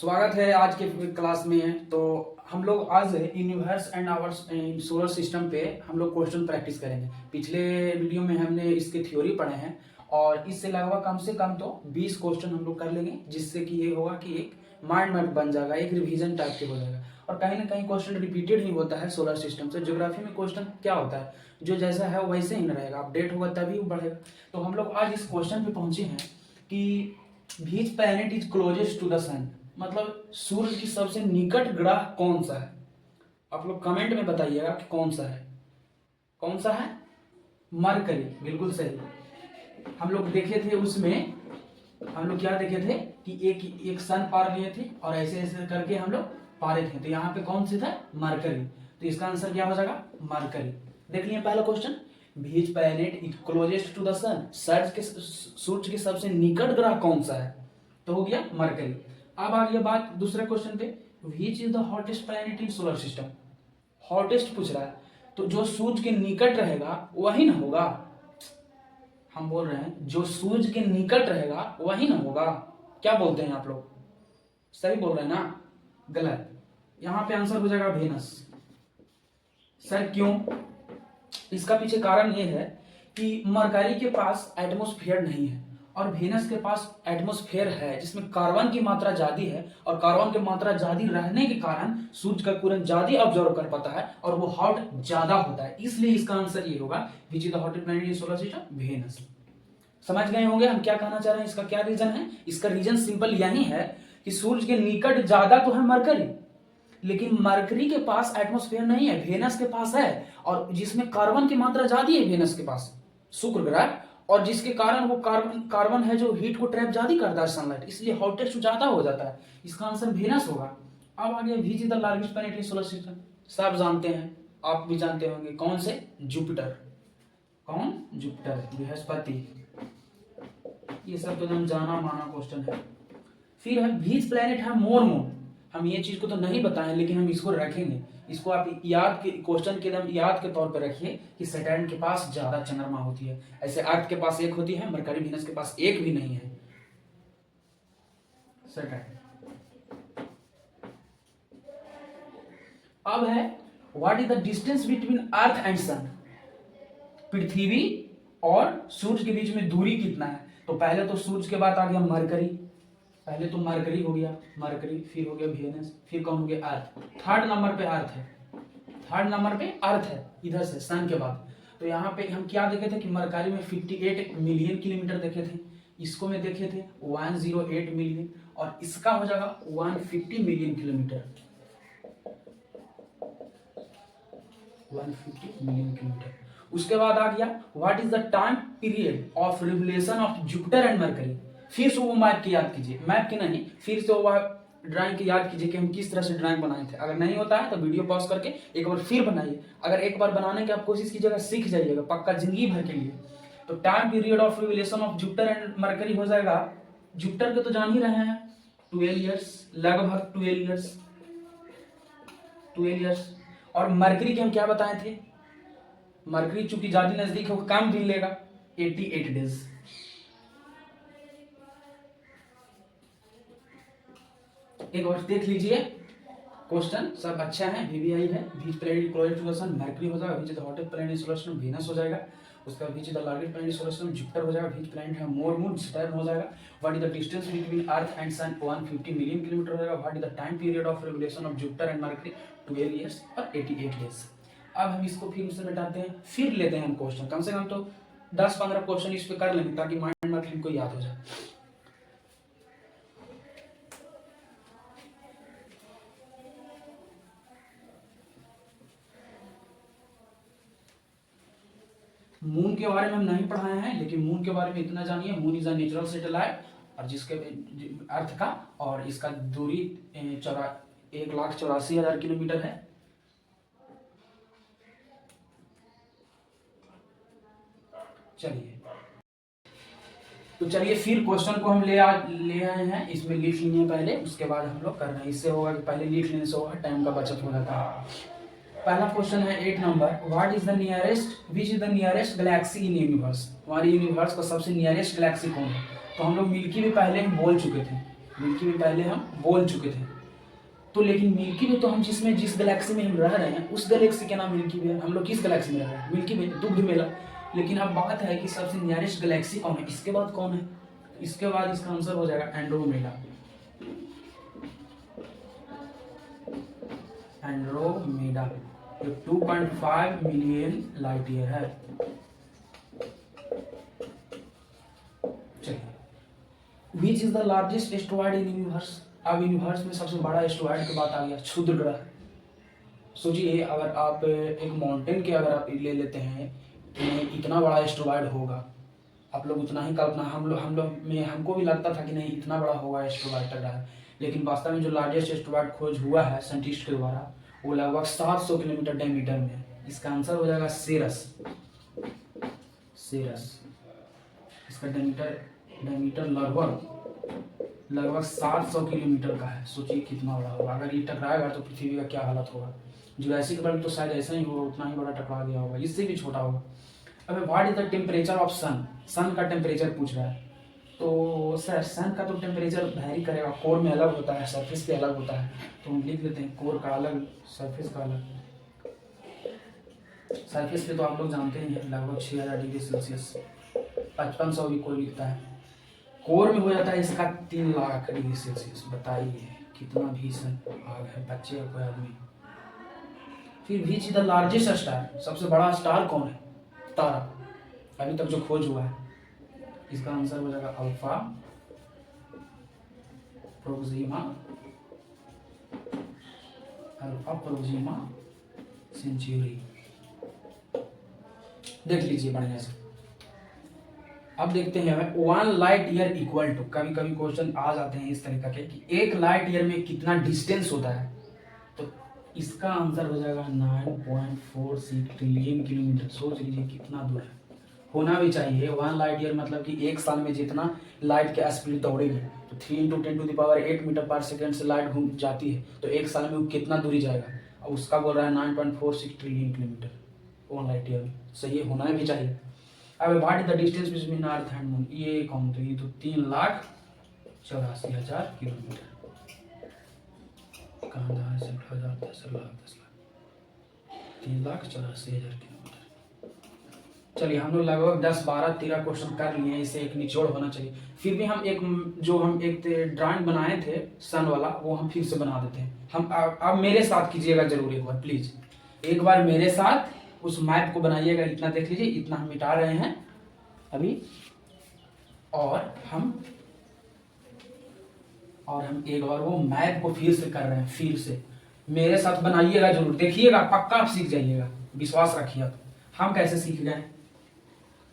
स्वागत है आज के क्लास में। तो हम लोग आज universe and hours solar system पे हम लोग क्वेश्चन प्रैक्टिस करेंगे। पिछले वीडियो में हमने इसके थ्योरी पढ़े हैं और इससे लगभग कम से कम तो 20 क्वेश्चन हम लोग कर लेंगे, जिससे कि ये होगा कि एक माइंड मैप बन जाएगा, एक रिवीजन टाइप के हो जाएगा। और कहीं ना कहीं क्वेश्चन रिपीटेड ही होता है सोलर सिस्टम से। ज्योग्राफी में क्वेश्चन क्या होता है, जो जैसा है वैसे ही रहेगा, अपडेट होगा तभी वो बढ़ेगा। तो हम लोग आज इस क्वेश्चन पे पहुंचे हैं कि which planet is closest to the sun, मतलब सूर्य की सबसे निकट ग्रह कौन सा है। आप लोग कमेंट में बताइएगा कि कौन सा है। कौन सा है? मरकरी, बिल्कुल सही। हम लोग देखे थे उसमें, हम लोग क्या देखे थे कि एक एक सन पार लिए थे और ऐसे ऐसे करके हम लोग पारे थे। तो यहाँ पे कौन से था? मरकरी। तो इसका आंसर क्या हो जाएगा? मरकरी। देख लिए पहला question, which planet is closest to the sun, सूर्य के सबसे निकट ग्रह कौन सा है? तो हो गया मरकरी। अब आ गया बात दूसरे क्वेश्चन पे, which is the hottest planet in solar system. Hottest पूछ रहा है, तो जो सूर्य के निकट रहेगा वही ना होगा। हम बोल रहे हैं जो सूर्य के निकट रहेगा वही ना होगा। क्या बोलते हैं आप लोग? सही बोल रहे हैं ना? गलत। यहां पे आंसर हो जाएगा वेनस। सर क्यों? इसका पीछे कारण यह है कि मरकरी के पास एटमॉस्फेयर नहीं है और वेनस के पास एटमॉस्फेयर है, जिसमें कार्बन की मात्रा ज्यादा है और कार्बन की मात्रा ज्यादा रहने के कारण सूर्य का किरण ज्यादा ऑब्जर्व कर पाता है और वो हॉट ज्यादा होता है। इसलिए इसका आंसर ये होगा, which is the hottest planet in solar system, Venus. समझ गए होंगे हम क्या कहना चाह रहे हैं, इसका क्या रीजन है। इसका रीजन सिंपल यही है कि सूर्य के निकट ज्यादा तो है मरकरी, लेकिन मरकरी के पास एटमॉस्फेयर नहीं है, वेनस के पास है, और जिसमें कार्बन की मात्रा ज्यादा है वेनस के पास, शुक्र ग्रह, और जिसके कारण वो कार्बन है जो हीट को ट्रैप ज्यादा करता है सनलाइट, इसलिए हॉटेस्ट ज्यादा हो जाता है। इसका आंसर वेनस होगा। अब आगे which is the largest planet in solar system. सब जानते हैं, आप भी जानते होंगे, कौन से? जुपिटर। कौन? जुपिटर, बृहस्पति। ये सब तो एकदम जाना माना क्वेश्चन है। फिर है व्हिच प्लैनेट है मोर मून। हम ये चीज को तो नहीं बताएं, लेकिन हम इसको रखेंगे। इसको आप याद के क्वेश्चन के एकदम याद के तौर पर रखिए कि सैटर्न के पास ज्यादा चंद्रमा होती है। ऐसे अर्थ के पास एक होती है, मरकरी वीनस के पास एक भी नहीं है। सैटर्न। अब है what is the distance between earth and sun. पृथ्वी और सूर्य के बीच में दूरी कितना है? तो पहले तो सूर्य के बाद आ गया मरकरी, पहले तो मरकरी हो गया, मरकरी, फिर हो गया वेनस, फिर कौन हो गया? अर्थ। थर्ड नंबर पे अर्थ है, थर्ड नंबर पे अर्थ है इधर से सन के बाद। तो यहाँ पे हम क्या देखे थे कि मरकरी में 58 मिलियन किलोमीटर देखे थे, इसको में देखे थे 108 मिलियन, और इसका हो जाएगा 150 मिलियन किलोमीटर, 150 मिलियन किलोमीटर। उसके बाद आ गया what is the time period of revolution of Jupiter and mercury. फिर से वो मैप की याद कीजिए, मैप की नहीं, फिर से वो ड्राइंग की याद कीजिए कि हम किस तरह से ड्राइंग बनाए थे। अगर नहीं होता है तो वीडियो पॉज करके एक बार फिर बनाइए। अगर एक बार बनाने की आप कोशिश कीजिएगा, सीख जाइएगा पक्का जिंदगी भर के लिए। तो time period of revolution of Jupiter and mercury हो जाएगा, जुपिटर के तो जान ही रहे हैं 12 ईयर्स, लगभग 12 ईयर्स, 12 ईयर्स। और मरकरी के हम क्या बताए थे? मरकरी चूंकि ज्यादा नजदीक होगा, कम दिन लेगा, 88 डेज। एक बार देख लीजिए क्वेश्चन, सब अच्छा है, वीवीआई है। Which planet closest to the sun, Mercury हो जाएगा। Which is the hottest planet in solar system, Venus हो जाएगा। उसका which is the largest planet in solar system, Jupiter हो जाएगा। व्हिच प्लैनेट है मोर मून, सैटर्न हो जाएगा। What is the distance between earth and sun, 150 million kilometre हो जाएगा। What is the time period of revolution of Jupiter and Mercury, 12 years और 88 days. अब हम इसको फिर से मिटाते हैं, फिर लेते हैं हम क्वेश्चन, कम से कम तो 10-15 क्वेश्चन इस पे कर लेंगे ताकि माइंड में हमको याद हो जाए। मून के बारे में हम नहीं पढ़ाए हैं, लेकिन मून के बारे में इतना जानिए, moon is a natural satellite, और जिसके अर्थ का और इसका दूरी 1,84,000 किलोमीटर है। चलिए, तो चलिए फिर क्वेश्चन को हम ले आए हैं, इसमें लिख लेंगे पहले, उसके बाद हम लोग कर रहे हैं। इससे होगा कि पहले लिख लेने से होगा, टाइम का बचत हो जाता है। पहला क्वेश्चन है 8 number, what is the nearest, which is the nearest Galaxy in universe. हमारे यूनिवर्स का सबसे नियरेस्ट गैलेक्सी कौन है? तो हम लोग मिल्की वे पहले ही बोल चुके थे, मिल्की वे पहले हम बोल चुके थे। तो लेकिन मिल्की वे तो हम जिस गैलेक्सी में हम रह रहे हैं उस गैलेक्सी के नाम मिल्की वे है। हम लोग किस गैलेक्सी में रह रहे हैं? मिल्की वे, दुग्ध मेला। लेकिन अब बात है कि सबसे नियरेस्ट गैलेक्सी कौन है, इसके बाद कौन है? इसके बाद इसका आंसर हो जाएगा एंड्रोमेडा। एंड्रोमेडा जो 2.5 मिलियन लाइट ईयर है। चलिए, which is the largest asteroid in universe. अब यूनिवर्स में सबसे बड़ा एस्ट्रॉयड की बात आ गया, क्षुद्र ग्रह। सोचिए, अगर आप एक माउंटेन के अगर आप ले लेते हैं कि इतना बड़ा एस्ट्रॉयड होगा, आप लोग उतना ही कल्पना, हम लोग में हमको भी लगता था कि नहीं इतना बड़ा होगा एस्ट्रॉयड तक रहा है, लेकिन वास्तव में जो लार्जेस्ट एस्ट्रॉयड खोज हुआ है साइंटिस्ट के द्वारा वो लगभग 700 किलोमीटर डायमीटर में है। इसका आंसर हो जाएगा सेरस। इसका डायमीटर लगभग 700 किलोमीटर का है। सोचिए कितना बड़ा होगा। अगर ये टकराएगा तो पृथ्वी का क्या हालत होगा। जुरासिक वर्ल्ड तो शायद ऐसा ही होगा, उतना ही बड़ा टकरा गया होगा, इससे भी छोटा होगा। अब what is the temperature of sun. Sun का टेम्परेचर पूछ रहा है, तो सर सन का तो टेम्परेचर वैरी करेगा, कोर में अलग होता है, सरफेस पे अलग होता है, तो हम लिख देते हैं कोर का अलग, सरफेस का अलग। सरफेस पे तो आप लोग जानते ही हैं लगभग 6000 डिग्री सेल्सियस, 5500 भी कोई लिखता है। कोर में हो जाता है इसका 3 लाख डिग्री सेल्सियस। बताइए कितना भीषण आग है, बच्चे का कोई आदमी। फिर which is the largest star. सबसे बड़ा स्टार कौन है? तारा अभी तक जो खोज हुआ है। इसका आंसर हो जाएगा अल्फा प्रोक्सिमा सेंचुरी। देख लीजिए बढ़िया से। अब देखते हैं हमें 1 लाइट ईयर इक्वल टू, कभी कभी क्वेश्चन आ जाते हैं इस तरीके के कि 1 लाइट ईयर में कितना डिस्टेंस होता है, तो इसका आंसर हो जाएगा 9.46 ट्रिलियन किलोमीटर। सोच लीजिए कितना दूर है। होना भी चाहिए 1 लाइट ईयर, मतलब कि एक साल में जितना लाइट के स्पीड दौड़ेगी, तो 3 × 10⁸ मीटर पर सेकेंड से लाइट घूम जाती है, तो एक साल में वो कितना दूरी जाएगा। और उसका बोल रहा है 9.46 ट्रिलियन किलोमीटर 1 लाइट ईयर में। सही है, होना भी चाहिए। अब what is the distance between earth and moon. ये कौन तो, ये तो 3,84,000 किलोमीटर। कहाँ 10,000 10 लाख 3,84,000 किलोमीटर। चलिए, हम लोग लगभग 10, 12, 13 क्वेश्चन कर लिए हैं। इसे एक निचोड़ होना चाहिए। फिर भी हम एक ड्राइंग बनाए थे सन वाला, वो हम फिर से बना देते हैं। हम अब मेरे साथ कीजिएगा जरूर एक बार, प्लीज एक बार मेरे साथ उस मैप को बनाइएगा। इतना देख लीजिए, इतना हम मिटा रहे हैं अभी, और हम एक बार वो मैप को फिर से कर रहे हैं। फिर से मेरे साथ बनाइएगा जरूर, देखिएगा, पक्का आप सीख जाइएगा, विश्वास रखिए। आप हम कैसे सीख गए?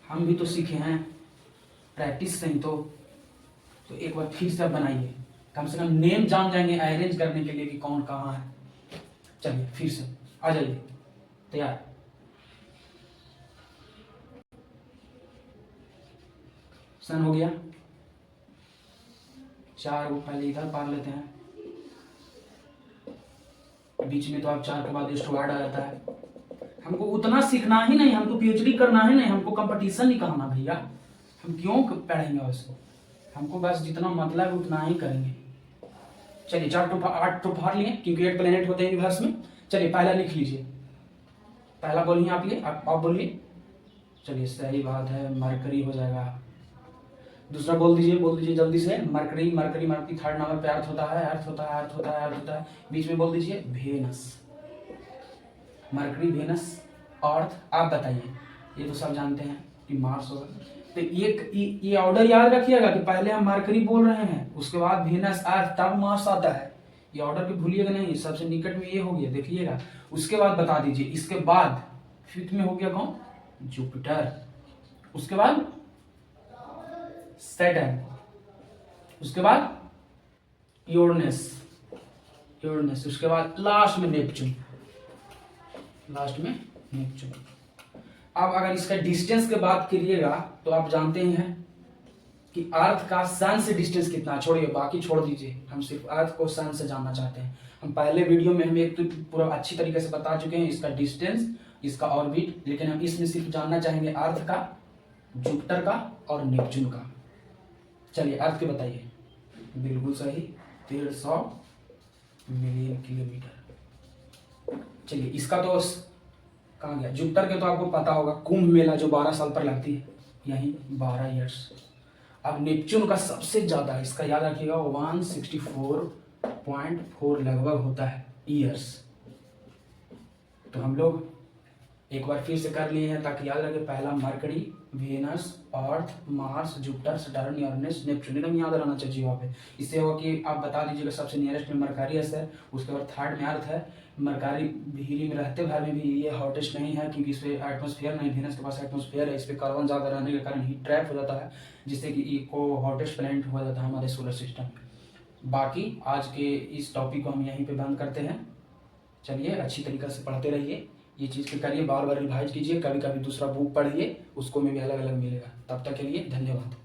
हम भी तो सीखे हैं प्रैक्टिस से ही। तो एक बार फिर से बनाइए, कम से कम नेम जान जाएंगे अरेंज करने के लिए कि कौन कहाँ है। चलिए फिर से आ जाइए, तैयार। सन हो गया, 4 को पहले इधर पार लेते हैं, बीच में तो आप 4 के बाद एस्ट्रॉयड आ जाता है। हमको उतना सीखना ही नहीं, हमको पीएचडी करना ही नहीं, हमको कंपटीशन नहीं करना भैया। हम क्यों पढ़ेंगे उसको, हमको बस जितना मतलब है उतना ही करेंगे। चलिए 8 तो फाड़ लिए, क्योंकि 8 प्लेनेट होते हैं यूनिवर्स में। चलिए पहला लिख लीजिए, पहला बोलिए आप, ये आप बोलिए। चलिए सही बात है, मरकरी हो जाएगा। दूसरा बोल दीजिए जल्दी से। मरकरी 3rd नंबर पे अर्थ होता है। बीच में बोल दीजिए वेनस। मरकरी, वेनस, अर्थ। आप बताइए, ये तो सब जानते हैं कि मार्स होगा। तो ये ऑर्डर याद रखिएगा कि पहले हम मरकरी बोल रहे हैं, उसके बाद वेनस, अर्थ, तब मार्स आता है। ये ऑर्डर भी भूलिएगा नहीं, सबसे निकट में ये हो गया, देखिएगा। उसके बाद बता दीजिए, इसके बाद 5th में हो गया कौन? जुपिटर। उसके बाद सैटर्न, उसके बाद यूरेनस, उसके बाद लास्ट में नेपच्यून। अब अगर इसका डिस्टेंस की बात करिएगा तो आप जानते ही हैं कि अर्थ का सन से डिस्टेंस कितना। छोड़िए, बाकी छोड़ दीजिए, हम सिर्फ अर्थ को सन से जानना चाहते हैं। हम पहले वीडियो में हम एक तो पूरा अच्छी तरीके से बता चुके हैं इसका डिस्टेंस, इसका ऑर्बिट, लेकिन हम इसमें सिर्फ जानना चाहेंगे अर्थ का, जुपिटर का और नेपच्यून का। चलिए अर्थ के बताइए। बिल्कुल सही, 150 मिलियन किलोमीटर। चलिए इसका तो कहाँ गया, जुपिटर के तो आपको पता होगा, कुंभ मेला जो 12 साल पर लगती है, यही 12 ईयर्स। अब नेपच्यून का सबसे ज्यादा, इसका याद रखिएगा, 164.4 लगभग होता है ईयर्स। तो हम लोग एक बार फिर से कर लिए हैं ताकि याद रखे, पहला Mercury, Venus, Earth, Mars, Jupiter, Saturn, Uranus, Neptune, एकदम याद रहना चाहिए वहाँ पे। इससे होगा कि आप बता दीजिएगा सबसे नियरेस्ट में मरकरियस है, उसके बाद थर्ड में अर्थ है। मरकरी हीरी में रहते भर में भी ये हॉटेस्ट नहीं है क्योंकि इस पे एटमोस्फेयर नहीं, वेनस के पास एटमोस्फेयर है, इस पे कार्बन ज़्यादा रहने के कारण हीट ट्रैप हो जाता है, जिससे कि इको हॉटेस्ट प्लैनेट हो जाता है हमारे सोलर सिस्टम में। बाकी आज के इस टॉपिक को हम यहीं पे बंद करते हैं। चलिए अच्छी तरीके से पढ़ते रहिए, ये चीज़ के करिए, बार बार रिवाइज कीजिए, कभी कभी दूसरा बुक पढ़िए, उसको में भी अलग अलग मिलेगा। तब तक के लिए धन्यवाद।